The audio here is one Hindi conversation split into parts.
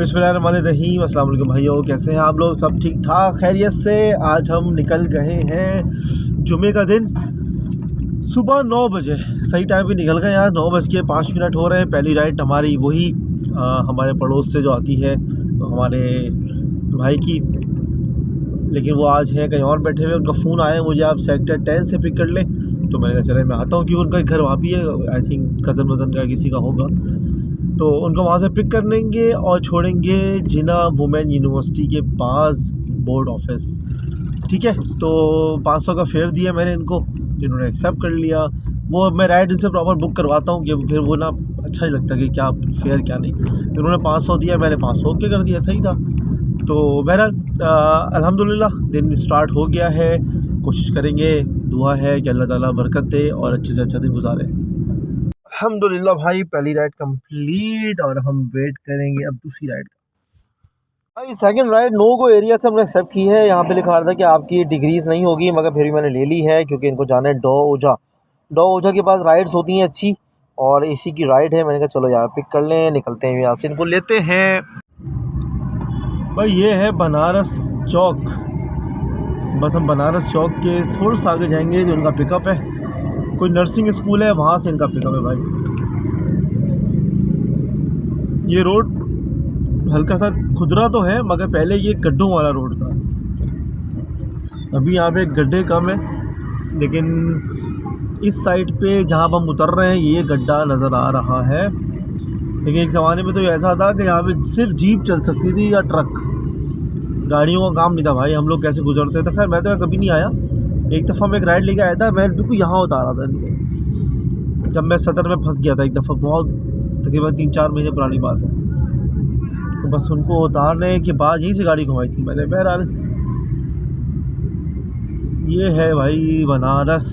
बिस्मिल्लाहिर्रहमानिर्रहीम। अस्सलाम वालेकुम भाइयों, कैसे हैं आप लोग? सब ठीक ठाक खैरियत से। आज हम निकल गए हैं जुमे का दिन सुबह 9 बजे, सही टाइम पे निकल गए। यहाँ 9:05 हो रहे हैं। पहली राइड हमारी वही हमारे पड़ोस से जो आती है हमारे भाई की, लेकिन वो आज है कहीं और बैठे हुए। उनका फ़ोन आया मुझे, आप सेक्टर 10 से पिक कर लें। तो मैंने कहा चले मैं आता हूँ, क्योंकि उनका घर वहाँ भी है। आई थिंक कज़न वज़न का किसी का होगा, तो उनको वहाँ से पिक कर लेंगे और छोड़ेंगे जिना वुमेन यूनिवर्सिटी के पास बोर्ड ऑफिस। ठीक है, तो 500 का फेयर दिया मैंने इनको, इन्होंने एक्सेप्ट कर लिया। वो मैं राइड इनसे प्रॉपर बुक करवाता हूँ कि फिर वो ना अच्छा नहीं लगता कि क्या फेयर क्या नहीं। इन्होंने 500 दिया, मैंने 500 ओके कर दिया, सही था। तो बहरहाल अल्हम्दुलिल्लाह दिन स्टार्ट हो गया है। कोशिश करेंगे, दुआ है कि अल्लाह ताला बरकत दे और अच्छे से अच्छा दिन गुजारे। अल्हम्दुलिल्लाह भाई, पहली राइड कंप्लीट और हम वेट करेंगे अब दूसरी राइड का। भाई second ride no go area से हमने एक्सेप्ट की है। यहाँ पे लिखा रहा था कि आपकी डिग्रीज नहीं होगी, मगर फिर भी मैंने ले ली है क्योंकि इनको जाना है डो ओझा के पास राइड्स होती हैं अच्छी, और इसी की राइड है। मैंने कहा चलो यार पिक कर लें, निकलते हैं यहाँ से, इनको लेते हैं। भाई ये है बनारस चौक। बस हम बनारस चौक के थोड़ा सा आगे जाएंगे जो उनका पिकअप है, कोई नर्सिंग स्कूल है, वहाँ से इनका पिकअप है। भाई ये रोड हल्का सा खुदरा तो है, मगर पहले ये गड्ढों वाला रोड था। अभी यहाँ पे गड्ढे कम है, लेकिन इस साइड पे जहाँ हम उतर रहे हैं ये गड्ढा नज़र आ रहा है। लेकिन एक ज़माने में तो ऐसा था कि यहाँ पे सिर्फ जीप चल सकती थी या ट्रक, गाड़ियों का काम नहीं था। भाई हम लोग कैसे गुजरते थे? खैर मैं तो कभी नहीं आया। एक दफ़ा मैं एक राइड लेके आया था, मैं बिल्कुल यहाँ उतारा था इनको, जब मैं सदर में फंस गया था एक दफ़ा, बहुत तकरीबन 3-4 महीने पुरानी बात है। तो बस उनको उतारने के बाद यहीं से गाड़ी घुमाई थी मैंने। बहरहाल ये है भाई बनारस।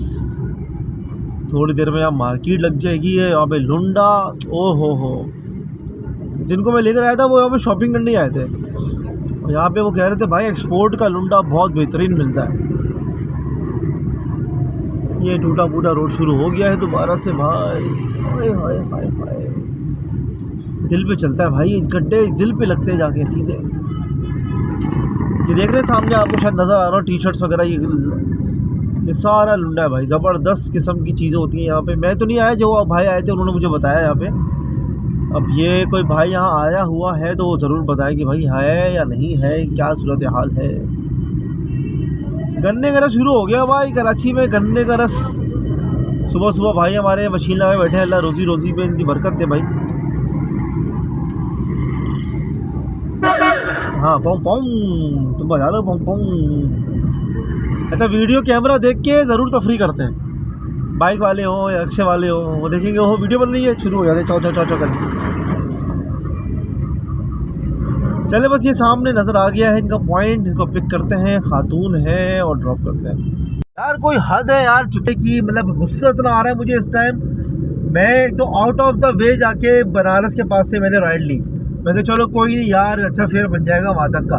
थोड़ी देर में यहाँ मार्केट लग जाएगी है, यहाँ पे लुंडा। ओ हो, जिनको मैं लेकर आया था वो यहाँ पे शॉपिंग करने आए थे, और यहाँ पे वो कह रहे थे भाई एक्सपोर्ट का लुंडा बहुत बेहतरीन मिलता है। ये टूटा फूटा रोड शुरू हो गया है दोबारा से। भाई हाय हाय हाय हाय, दिल पे चलता है भाई, गड्ढे दिल पे लगते हैं जाके सीधे। ये देख रहे हैं सामने आपको शायद नज़र आ रहा हो, टी शर्ट्स वगैरह, ये सारा लुंडा है भाई। ज़बरदस्त किस्म की चीज़ें होती हैं यहाँ पे। मैं तो नहीं आया, जो भाई आए थे उन्होंने मुझे बताया यहाँ पे। अब ये कोई भाई यहाँ आया हुआ है तो वो ज़रूर बताए कि भाई है या नहीं है, क्या सूरत हाल है। गन्ने का रस शुरू हो गया भाई कराची में, गन्ने का रस। सुबह सुबह भाई हमारे मशीन लगा बैठे हैं, अल्लाह रोज़ी रोज़ी पे इनकी बरकत दे भाई। हाँ पोंग पोंग, तुम बजा लो पोंग पोंग। अच्छा, वीडियो कैमरा देख के ज़रूर तफरी करते हैं, बाइक वाले हो या रिक्शे वाले हो, वो देखेंगे वो वीडियो बन रही है, शुरू हो जाते चौ चौ चौ चौ करके। चले बस ये सामने नज़र आ गया है इनका पॉइंट, इनको पिक करते हैं, खातून है, और ड्रॉप करते हैं। यार कोई हद है यार चुके की, मतलब गुस्सा इतना आ रहा है मुझे इस टाइम। मैं तो आउट ऑफ द वे जाके बनारस के पास से मैंने राइड ली। मैंने चलो कोई नहीं यार, अच्छा फेयर बन जाएगा वहाँ तक का।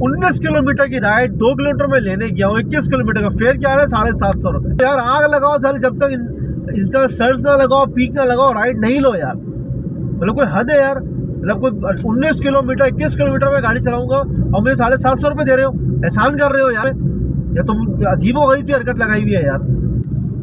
19 किलोमीटर की राइड 2 किलोमीटर में लेने गया हूँ, 21 किलोमीटर का फेयर क्या है 750 रुपये। यार आग लगाओ सर, जब तक इसका सर्च ना लगाओ, पीक ना लगाओ, राइड नहीं लो यार। मतलब कोई हद है यार। मतलब कोई 19 किलोमीटर 21 किलोमीटर में गाड़ी चलाऊंगा और मुझे 750 रुपये दे रहे हो, एहसान कर रहे हो यार, या तुम अजीब हो गई थी हरकत लगाई हुई है यार।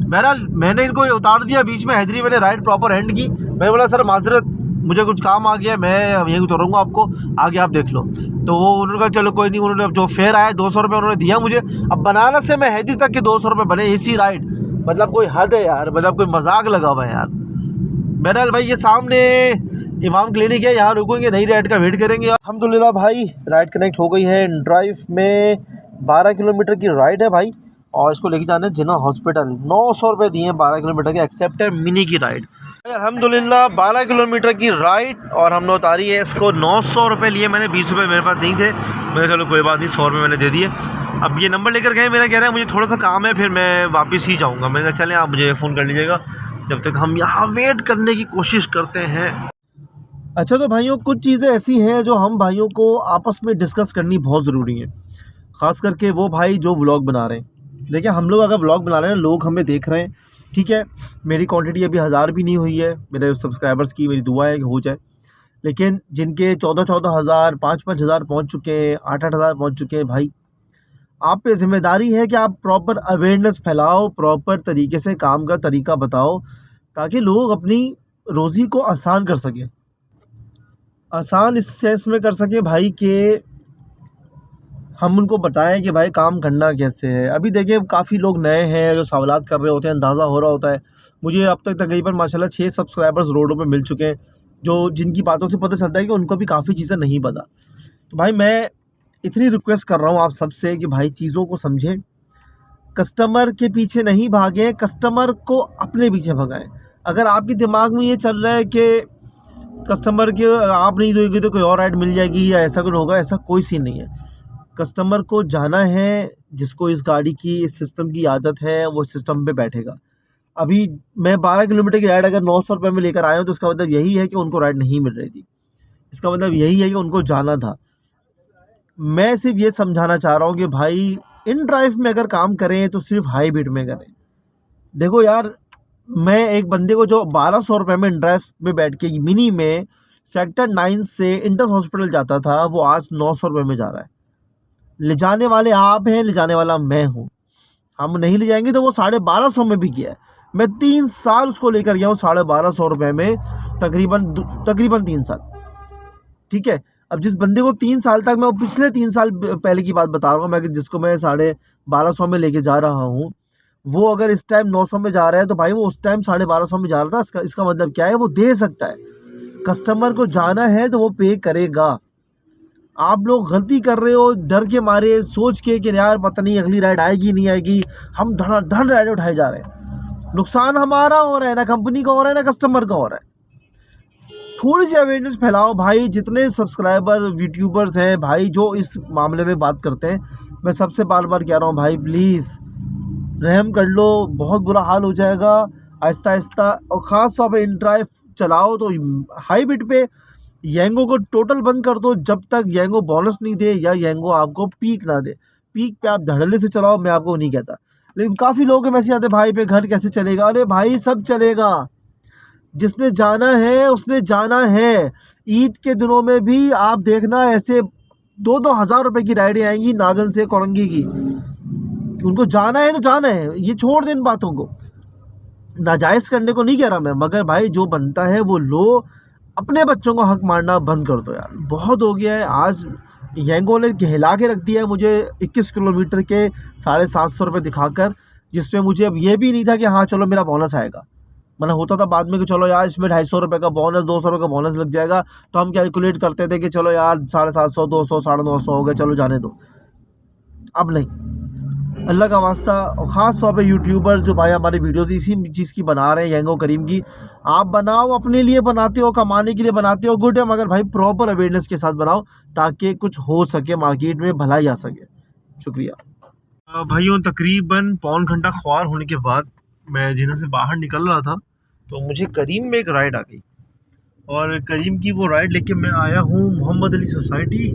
बहरहाल मैंने इनको उतार दिया बीच में, हैदरी मैंने राइड प्रॉपर एंड की। मैंने बोला सर माजरत, मुझे कुछ काम आ गया, मैं यहीं उतारूंगा आपको, आगे आप देख लो। तो वो उन्होंने कहा चलो कोई नहीं। उन्होंने जो फेयर आया 200 रुपये उन्होंने दिया मुझे। अब बनारस से मैं हैदरी तक के 200 रुपये बने इसी राइड, मतलब कोई हद है यार, मतलब कोई मजाक लगा हुआ है यार। बहरहाल भाई ये सामने इमाम क्लिनिक है, यहाँ रुकेंगे, नई राइड का वेट करेंगे। अल्हम्दुलिल्लाह भाई राइड कनेक्ट हो गई है। ड्राइव में 12 किलोमीटर की राइड है भाई, और इसको लेके जाना है जिना हॉस्पिटल। 900 रुपये दिए 12 किलोमीटर के, एक्सेप्ट है मिनी की राइड। अल्हम्दुलिल्लाह 12 किलोमीटर की राइड और हमने उतारी है इसको। 900 रुपये लिए मैंने, 20 रुपये मेरे पास नहीं थे। मैंने चलो कोई बात नहीं, 100 रुपये मैंने दे दिए। अब ये नंबर लेकर गए, मेरा कह रहा है मुझे थोड़ा सा काम है, फिर मैं वापस ही जाऊँगा। मैंने कहा चलें आप मुझे फ़ोन कर लीजिएगा, जब तक हम यहाँ वेट करने की कोशिश करते हैं। अच्छा तो भाइयों कुछ चीज़ें ऐसी हैं जो हम भाइयों को आपस में डिस्कस करनी बहुत ज़रूरी है, ख़ास करके वो भाई जो व्लॉग बना रहे हैं। देखिए हम लोग अगर व्लॉग बना रहे हैं, लोग हमें देख रहे हैं, ठीक है, मेरी क्वांटिटी अभी 1000 भी नहीं हुई है, मेरे सब्सक्राइबर्स की मेरी दुआ है कि हो जाए। लेकिन जिनके 14-14 हज़ार 5-5 हज़ार पहुँच चुके हैं, 8-8 हज़ार पहुँच चुके हैं, भाई आप पे ज़िम्मेदारी है कि आप प्रॉपर अवेयरनेस फैलाओ, प्रॉपर तरीके से काम का तरीका बताओ, ताकि लोग अपनी रोज़ी को आसान कर सकें। आसान इस सेंस में कर सकें भाई कि हम उनको बताएं कि भाई काम करना कैसे है। अभी देखिए काफ़ी लोग नए हैं जो सवालात कर रहे होते हैं, अंदाज़ा हो रहा होता है। मुझे अब तक तकरीबन माशाल्लाह 6 सब्सक्राइबर्स रोडों पे मिल चुके हैं, जो जिनकी बातों से पता चलता है कि उनको भी काफ़ी चीज़ें नहीं पता। तो भाई मैं इतनी रिक्वेस्ट कर रहा हूँ आप सबसे कि भाई चीज़ों को समझें, कस्टमर के पीछे नहीं भागें, कस्टमर को अपने पीछे भगाएं। अगर आपके दिमाग में ये चल रहा है कि कस्टमर के आप नहीं दोगे तो कोई और राइड मिल जाएगी या ऐसा कुछ होगा, ऐसा कोई सीन नहीं है। कस्टमर को जाना है, जिसको इस गाड़ी की इस सिस्टम की आदत है वो सिस्टम पे बैठेगा। अभी मैं 12 किलोमीटर की राइड अगर 900 रुपये में लेकर आया हूँ तो इसका मतलब यही है कि उनको राइड नहीं मिल रही थी, इसका मतलब यही है कि उनको जाना था। मैं सिर्फ ये समझाना चाह रहा हूँ कि भाई इन ड्राइव में अगर काम करें तो सिर्फ हाई बीट में करें। देखो यार, मैं एक बंदे को जो 1200 रुपये में इन ड्राइव में बैठ के मिनी में सेक्टर 9 से इंटस हॉस्पिटल जाता था, वो आज 900 रुपये में जा रहा है। ले जाने वाले आप हैं, ले जाने वाला मैं हूँ। हम नहीं ले जाएंगे तो वो 1250 में भी किया है। मैं 3 साल उसको लेकर गया हूँ 1250 रुपये में, तकरीबन 3 साल, ठीक है। अब जिस बंदे को 3 साल तक, मैं पिछले 3 साल पहले की बात बता रहा हूँ मैं, कि जिसको मैं 1250 में लेके जा रहा हूँ, वो अगर इस टाइम 900 में जा रहा है तो भाई वो उस टाइम 1250 में जा रहा था। इसका मतलब क्या है, वो दे सकता है। कस्टमर को जाना है तो वो पे करेगा। आप लोग गलती कर रहे हो डर के मारे, सोच के कि यार पता नहीं अगली राइड आएगी नहीं आएगी, हम धड़ राइड उठाए जा रहे हैं। नुकसान हमारा हो रहा है, ना कंपनी का हो रहा है, ना कस्टमर का हो रहा है। थोड़ी सी अवेयरनेस फैलाओ भाई। जितने सब्सक्राइबर यूट्यूबर्स हैं भाई जो इस मामले में बात करते हैं, मैं सबसे बार बार कह रहा हूँ भाई प्लीज़ रहम कर लो, बहुत बुरा हाल हो जाएगा। आहिस्ता आहिस्ता, और ख़ास तौर पे इन ड्राइव चलाओ तो हाई बिट पे येंगो को टोटल बंद कर दो, जब तक येंगो बोनस नहीं दे या येंगो आपको पीक ना दे। पीक पे आप धड़ल्ले से चलाओ, मैं आपको नहीं कहता, लेकिन काफ़ी लोग के मैसेज आते भाई पे घर कैसे चलेगा। अरे भाई सब चलेगा, जिसने जाना है उसने जाना है। ईद के दिनों में भी आप देखना ऐसे 2-2 हज़ार रुपये की राइडें आएंगी नागन से कोरंगी की। उनको जाना है तो जाना है, ये छोड़ दें इन बातों को। नाजायज़ करने को नहीं कह रहा मैं, मगर भाई जो बनता है वो लो। अपने बच्चों को हक मारना बंद कर दो यार, बहुत हो गया है। आज येंगो ने हिला के रख दिया है मुझे 21 किलोमीटर के 750 रुपये दिखाकर, जिसमें मुझे अब ये भी नहीं था कि हाँ चलो मेरा बोनस आएगा। मतलब होता था बाद में कि चलो यार इसमें 250 रुपये का बोनस, 200 रुपये का बोनस लग जाएगा, तो हम कैलकुलेट करते थे कि चलो यार 750, 200, 950 हो गए, चलो जाने दो। अब नहीं, अल्लाह का वास्ता। और ख़ास तौर पे यूट्यूबर जो भाई हमारी वीडियोस इसी चीज़ की बना रहे हैं, येंगो करीम की, आप बनाओ, अपने लिए बनाते हो, कमाने के लिए बनाते हो, गुड है, मगर भाई प्रॉपर अवेयरनेस के साथ बनाओ ताकि कुछ हो सके, मार्केट में भलाई आ सके। शुक्रिया भाइयों। तकरीबन पौन घंटा ख्वार होने के बाद मैं जिन्हें से बाहर निकल रहा था तो मुझे करीम में एक राइड आ गई, और करीम की वो राइड लेके मैं आया हूँ मोहम्मद अली सोसाइटी।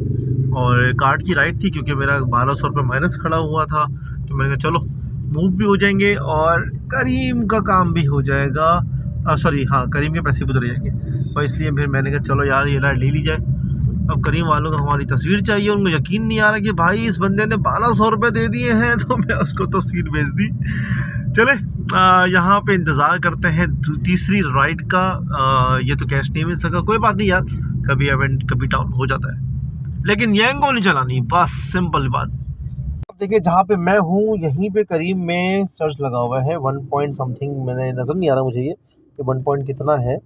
और कार्ड की राइड थी क्योंकि मेरा 1200 रुपये माइनस खड़ा हुआ था, तो मैंने कहा चलो मूव भी हो जाएंगे और करीम का काम भी हो जाएगा। सॉरी हाँ, करीम के पैसे भी उधर जाएंगे, और इसलिए फिर मैंने कहा चलो यार ये राइड ले ली जाए। अब करीम वालों को हमारी तस्वीर चाहिए, उनको यकीन नहीं आ रहा कि भाई इस बंदे ने 1200 रुपये दे दिए हैं, तो मैं उसको तस्वीर भेज दी। चले यहाँ पे इंतज़ार करते हैं तीसरी राइड का। ये तो कैश नहीं मिल सका, कोई बात नहीं यार, कभी इवेंट कभी टाउन हो जाता है, लेकिन येंगो नहीं चलानी, बस सिंपल बात। देखिए जहाँ पे मैं हूँ यहीं पे करीब में सर्च लगा हुआ है 1 पॉइंट समथिंग, मैंने नज़र नहीं आ रहा मुझे ये कि 1 पॉइंट कितना है,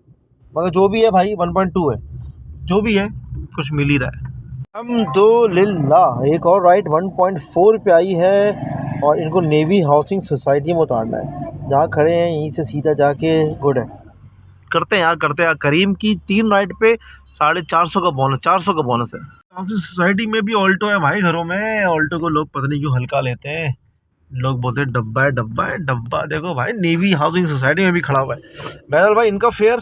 मगर जो भी है भाई 1.2 है, जो भी है कुछ मिल ही रहा है। अल्हम्दुलिल्लाह एक और राइड 1.4 पे आई है, और इनको नेवी हाउसिंग सोसाइटी में उतारना है। जहाँ खड़े हैं यहीं से सीधा जाके गुड है, करते हैं यार। करीम की 3 राइड पे 450 का बोनस, 400 का बोनस है। सोसाइटी में भी ऑल्टो है भाई घरों में। ऑल्टो को लोग पता नहीं क्यों हल्का लेते हैं, लोग बोलते हैं डब्बा है, डब्बा है, डब्बा। देखो भाई नेवी हाउसिंग सोसाइटी में भी खड़ा हुआ है। बहरहाल भाई इनका फेयर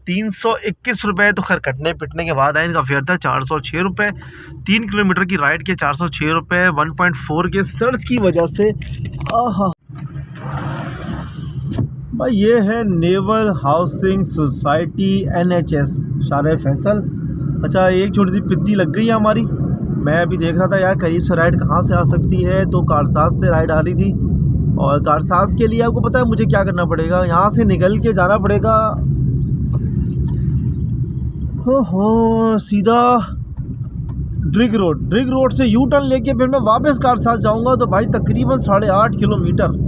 321 रुपये, तो खैर कटने पिटने के बाद है, इनका फेयर था 406 रुपये। 3 किलोमीटर की राइड के 406 रुपये, 1.4 के सर्च की वजह से। भाई ये है नेवल हाउसिंग सोसाइटी NHS शारे फैसल। अच्छा, एक छोटी सी पिद्दी लग गई है हमारी। मैं अभी देख रहा था यार करीब से राइड कहाँ से आ सकती है, तो कारसाज से राइड आ रही थी। और कारसाज के लिए आपको पता है मुझे क्या करना पड़ेगा, यहाँ से निकल के जाना पड़ेगा हो सीधा ड्रिग रोड से यू टर्न लेके फिर मैं वापस कारसाज जाऊँगा, तो भाई तकरीबन 8.5 किलोमीटर।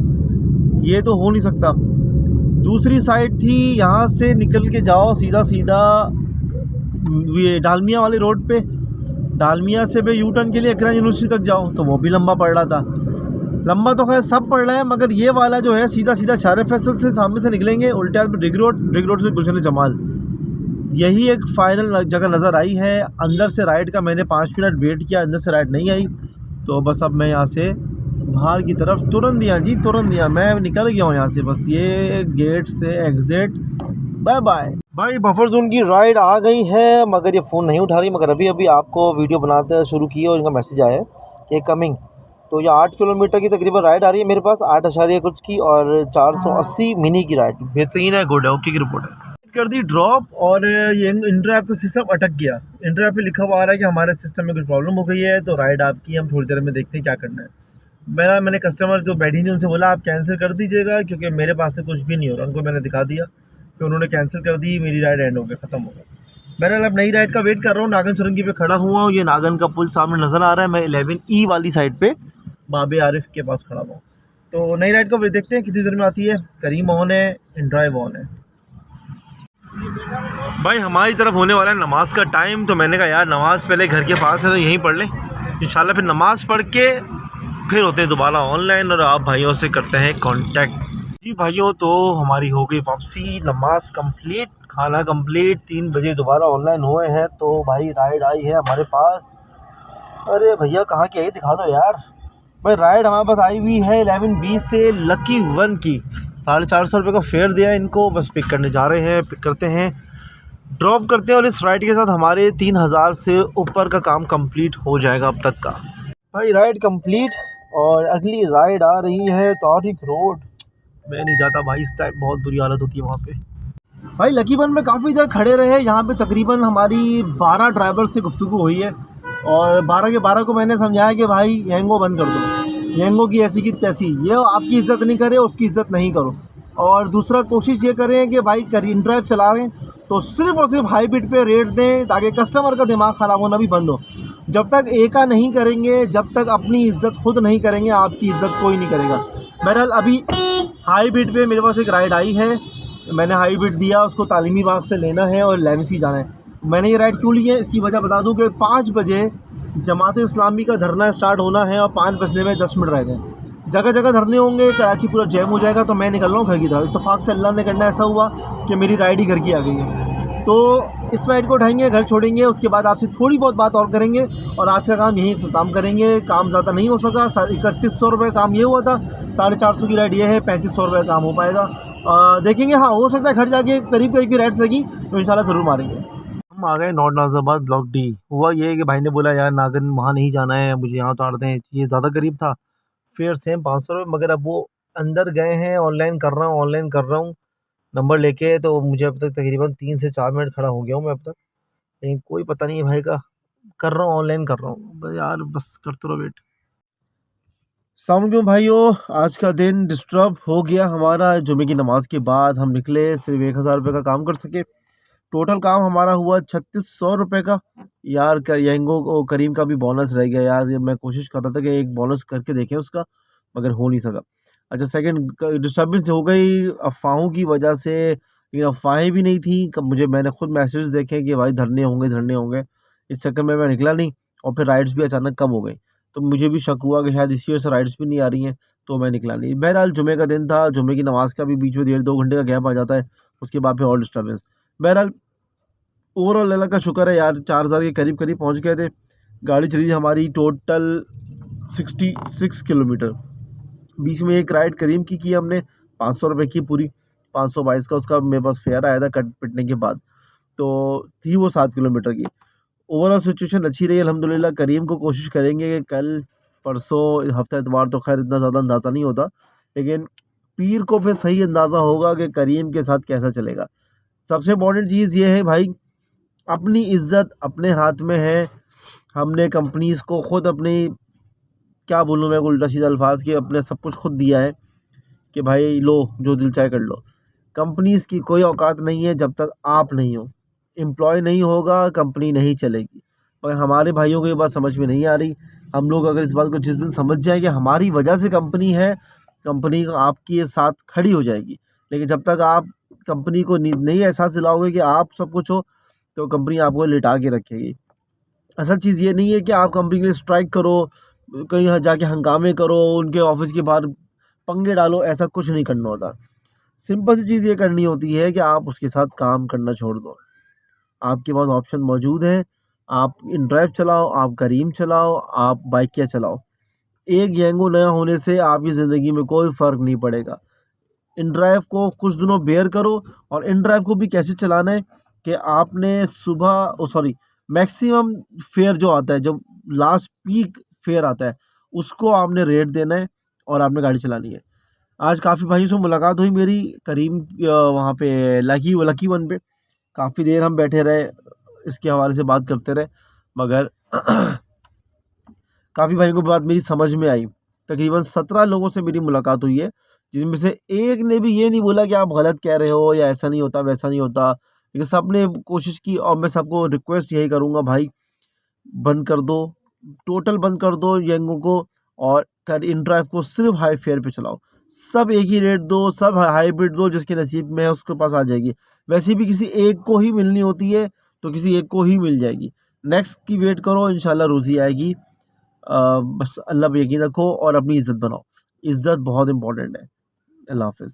ये तो हो नहीं सकता। दूसरी साइड थी, यहाँ से निकल के जाओ सीधा सीधा ये डालमिया वाले रोड पे, डालमिया से भी यू टर्न के लिए इकरा यूनिवर्सिटी तक जाओ, तो वो भी लंबा पड़ रहा था। लंबा तो खैर सब पड़ रहा है, मगर ये वाला जो है सीधा सीधा शारे फैसल से सामने से निकलेंगे उल्टे हाथ पे ड्रिग रोड से गुलशन जमाल, यही एक फाइनल जगह नज़र आई है। अंदर से राइड का मैंने 5 मिनट वेट किया, अंदर से राइड नहीं आई, तो बस अब मैं यहाँ से बाहर की तरफ तुरंत दिया मैं निकल गया हूँ यहाँ से। बस ये गेट से एग्जिट, बाय बाय। भाई बफर जोन की राइड आ गई है, मगर ये फ़ोन नहीं उठा रही। मगर अभी अभी आपको वीडियो बनाते शुरू की और इनका मैसेज आया है कि कमिंग। तो ये 8 किलोमीटर की तकरीबन राइड आ रही है मेरे पास, 8 कुछ की, और 480 मिनी की राइड। बेहतरीन है, गुड है, ओके की रिपोर्ट है। कर दी ड्रॉप और ये इंट्रैप का सिस्टम अटक गया। इंट्रैप पे लिखा हुआ आ रहा है कि हमारे सिस्टम में कुछ प्रॉब्लम हो गई है, तो राइड आपकी हम थोड़ी देर में देखते हैं क्या करना है। मैंने कस्टमर जो बैठी नहीं उनसे बोला आप कैंसिल कर दीजिएगा, क्योंकि मेरे पास से कुछ भी नहीं हो रहा। उनको मैंने दिखा दिया कि उन्होंने कैंसिल कर दी, मेरी राइड एंड हो गया, ख़त्म हो गया। मैंने अब नई राइड का वेट कर रहा हूँ। नागन सुरंगी पे खड़ा हुआ हूँ, ये नागन का पुल सामने नज़र आ रहा है। मैं 11E वाली साइड पे बाबे आरिफ के पास खड़ा हुआ हूँ। तो नई राइड का वेट देखते हैं कितनी देर में आती है। करीम ऑन है, ड्राइव ऑन है। भाई हमारी तरफ होने वाला है नमाज का टाइम, तो मैंने कहा यार नमाज़ पहले घर के पास है तो यहीं पढ़ लें इंशाल्लाह, फिर नमाज़ पढ़ के फिर होते हैं दोबारा ऑनलाइन और आप भाइयों से करते हैं कांटेक्ट। जी भाइयों, तो हमारी हो गई वापसी, नमाज कंप्लीट, खाना कंप्लीट, 3 बजे दोबारा ऑनलाइन हुए हैं। तो भाई राइड आई है हमारे पास। अरे भैया कहाँ की आई दिखा दो यार। भाई राइड हमारे पास आई हुई है 11B से लकी 1 की। 450 रुपये का फेयर दिया है इनको, बस पिक करने जा रहे हैं, पिक करते हैं, ड्रॉप करते हैं, और इस राइड के साथ हमारे 3000 से ऊपर का काम कंप्लीट हो जाएगा अब तक का। भाई राइड कंप्लीट और अगली राइड आ रही है तारिक रोड। मैं नहीं जाता भाई, इस टाइम बहुत बुरी हालत होती है वहाँ पे। भाई लकी वन में काफ़ी देर खड़े रहे, यहाँ पे तकरीबन हमारी 12 ड्राइवर से गुफ्तगू हुई है, और 12 के 12 को मैंने समझाया कि भाई यंगो बंद कर दो, यंगो की ऐसी की तैसी, ये आपकी इज़्ज़त नहीं करे उसकी इज़्ज़त नहीं करो। और दूसरा कोशिश ये करें कि भाई इन ड्राइव चला रहे हैं तो सिर्फ़ और सिर्फ हाई बीट पे रेट दें, ताकि कस्टमर का दिमाग ख़राब होना भी बंद हो। जब तक एका नहीं करेंगे, जब तक अपनी इज़्ज़त खुद नहीं करेंगे, आपकी इज़्ज़त कोई नहीं करेगा। बहरहाल अभी हाई बीट पे मेरे पास एक राइड आई है, मैंने हाई बीट दिया, उसको तालीमी बाग से लेना है और लेमसी जाना है। मैंने ये राइड क्यों ली है इसकी वजह बता दूं कि 5 बजे जमात इस्लामी का धरना स्टार्ट होना है और 5 बजने में 10 मिनट रह गए। जगह जगह धरने होंगे, कराची पूरा जैम हो जाएगा, तो मैं निकल रहा हूँ घर की तरफ। इत्तेफाक से अल्लाह ने करना ऐसा हुआ कि मेरी राइड ही घर की आ गई है। तो इस राइड को उठाएंगे, घर छोड़ेंगे, उसके बाद आपसे थोड़ी बहुत बात और करेंगे और आज का काम यहीं ख़त्म करेंगे। काम ज़्यादा नहीं हो सका, 3100 रुपये काम ये हुआ था, 450 की राइड ये है, 3500 रुपये काम हो पाएगा। देखेंगे, हाँ हो सकता है घर जाके करीब करीब की राइड्स लगी तो इंशाल्लाह ज़रूर मारेंगे। हम आ गए नॉर्थ नाज़िराबाद ब्लॉक D। हुआ ये है कि भाई ने बोला यार नागन वहाँ नहीं जाना है, मुझे यहाँ उतार दें, ये ज़्यादा करीब था, फेयर सेम 500 रुपये, मगर अब वो अंदर गए हैं, ऑनलाइन कर रहा हूँ नंबर लेके, तो मुझे अब तक तकरीबन 3 से 4 मिनट खड़ा हो गया हूँ मैं अब तक, लेकिन कोई पता नहीं है भाई का। कर रहा हूँ, ऑनलाइन कर रहा हूँ, बस यार बस करते रहो वेट। साउंड क्यों भाइयों, आज का दिन डिस्टर्ब हो गया हमारा। जुमे की नमाज के बाद हम निकले, सिर्फ 1000 रुपये का काम कर सके। टोटल काम हमारा हुआ 3600 रुपये का। यार यंगो करीम का भी बोनस रह गया यार, मैं कोशिश कर रहा था कि एक बोनस करके देखें उसका, मगर हो नहीं सका। अच्छा, सेकंड डिस्टर्बेंस हो गई अफवाहों की वजह से, लेकिन अफवाहें भी नहीं थी। मैंने खुद मैसेज देखे कि भाई धरने होंगे, इस चक्कर में मैं निकला नहीं, और फिर राइड्स भी अचानक कम हो गई, तो मुझे भी शक हुआ कि शायद इसी वजह से राइड्स भी नहीं आ रही हैं, तो मैं निकला नहीं। बहरहाल जुमे का दिन था, जुमे की नमाज़ का भी बीच में 1.5-2 घंटे का गैप आ जाता है, उसके बाद फिर और डिस्टर्बेंस। बहरहाल ओवरऑल अल्लाह का शुक्र है यार, 4000 के करीब पहुंच गए थे। गाड़ी चली थी हमारी टोटल 66 किलोमीटर। बीच में एक राइड करीम की हमने 500 रुपये की पूरी, 522 का उसका मेरे पास फेयर आया था कट पिटने के बाद, तो थी वो 7 किलोमीटर की। ओवरऑल सिचुएशन अच्छी रही अल्हम्दुलिल्लाह। करीम को कोशिश करेंगे कि कल परसों हफ्ता इतवार तो खैर इतना ज़्यादा अंदाज़ा नहीं होता, लेकिन पीर को फिर सही अंदाज़ा होगा कि करीम के साथ कैसा चलेगा। सबसे इम्पोर्टेंट चीज़ ये है भाई, अपनी इज़्ज़त अपने हाथ में है। हमने कंपनीज़ को खुद अपनी, क्या बोलूँ मैं उल्टा सीधा अल्फाज के, अपने सब कुछ खुद दिया है कि भाई लो जो दिल चाहे कर लो। कंपनीज़ की कोई औकात नहीं है जब तक आप नहीं हो। एम्प्लॉय नहीं होगा कंपनी नहीं चलेगी। पर हमारे भाइयों को ये बात समझ में नहीं आ रही। हम लोग अगर इस बात को जिस दिन समझ जाए कि हमारी वजह से कंपनी है, कंपनी आपके साथ खड़ी हो जाएगी। लेकिन जब तक आप कंपनी को नहीं एहसास दिलाओगे कि आप सब कुछ हो, तो कंपनी आपको लिटा के रखेगी। असल चीज़ ये नहीं है कि आप कंपनी के लिए स्ट्राइक करो, कहीं जाके हंगामे करो, उनके ऑफिस के बाहर पंगे डालो, ऐसा कुछ नहीं करना होता। सिंपल सी चीज़ ये करनी होती है कि आप उसके साथ काम करना छोड़ दो। आपके पास ऑप्शन मौजूद है, आप इनड्राइव चलाओ, आप करीम चलाओ, आप बाइकिया चलाओ। एक येंगो नया होने से आपकी ज़िंदगी में कोई फ़र्क नहीं पड़ेगा। इनड्राइव को कुछ दिनों बेयर करो, और इनड्राइव को भी कैसे चलाना है कि आपने मैक्सिमम फेयर जो आता है, जो लास्ट पीक फेयर आता है, उसको आपने रेट देना है और आपने गाड़ी चलानी है। आज काफ़ी भाइयों से मुलाकात हुई मेरी करीम वहाँ पे लकी वन पे। काफ़ी देर हम बैठे रहे, इसके हवाले से बात करते रहे, मगर काफ़ी भाइयों को बात मेरी समझ में आई। तकरीबन 17 लोगों से मेरी मुलाकात हुई है, जिनमें से एक ने भी ये नहीं बोला कि आप गलत कह रहे हो या ऐसा नहीं होता वैसा नहीं होता। लेकिन सब ने कोशिश की, और मैं सबको रिक्वेस्ट यही करूँगा भाई, बंद कर दो, टोटल बंद कर दो येंगो को, और इनड्राइव को सिर्फ हाई फेयर पे चलाओ। सब एक ही रेट दो, सब हाइब्रिड दो, जिसके नसीब में है उसके पास आ जाएगी। वैसे भी किसी एक को ही मिलनी होती है, तो किसी एक को ही मिल जाएगी। नेक्स्ट की वेट करो, इंशाल्लाह रोज़ी आएगी। बस अल्लाह पे यकीन रखो और अपनी इज़्ज़त बनाओ। इज़्ज़त बहुत इंपॉर्टेंट है। अल्लाह हाफ़िज़।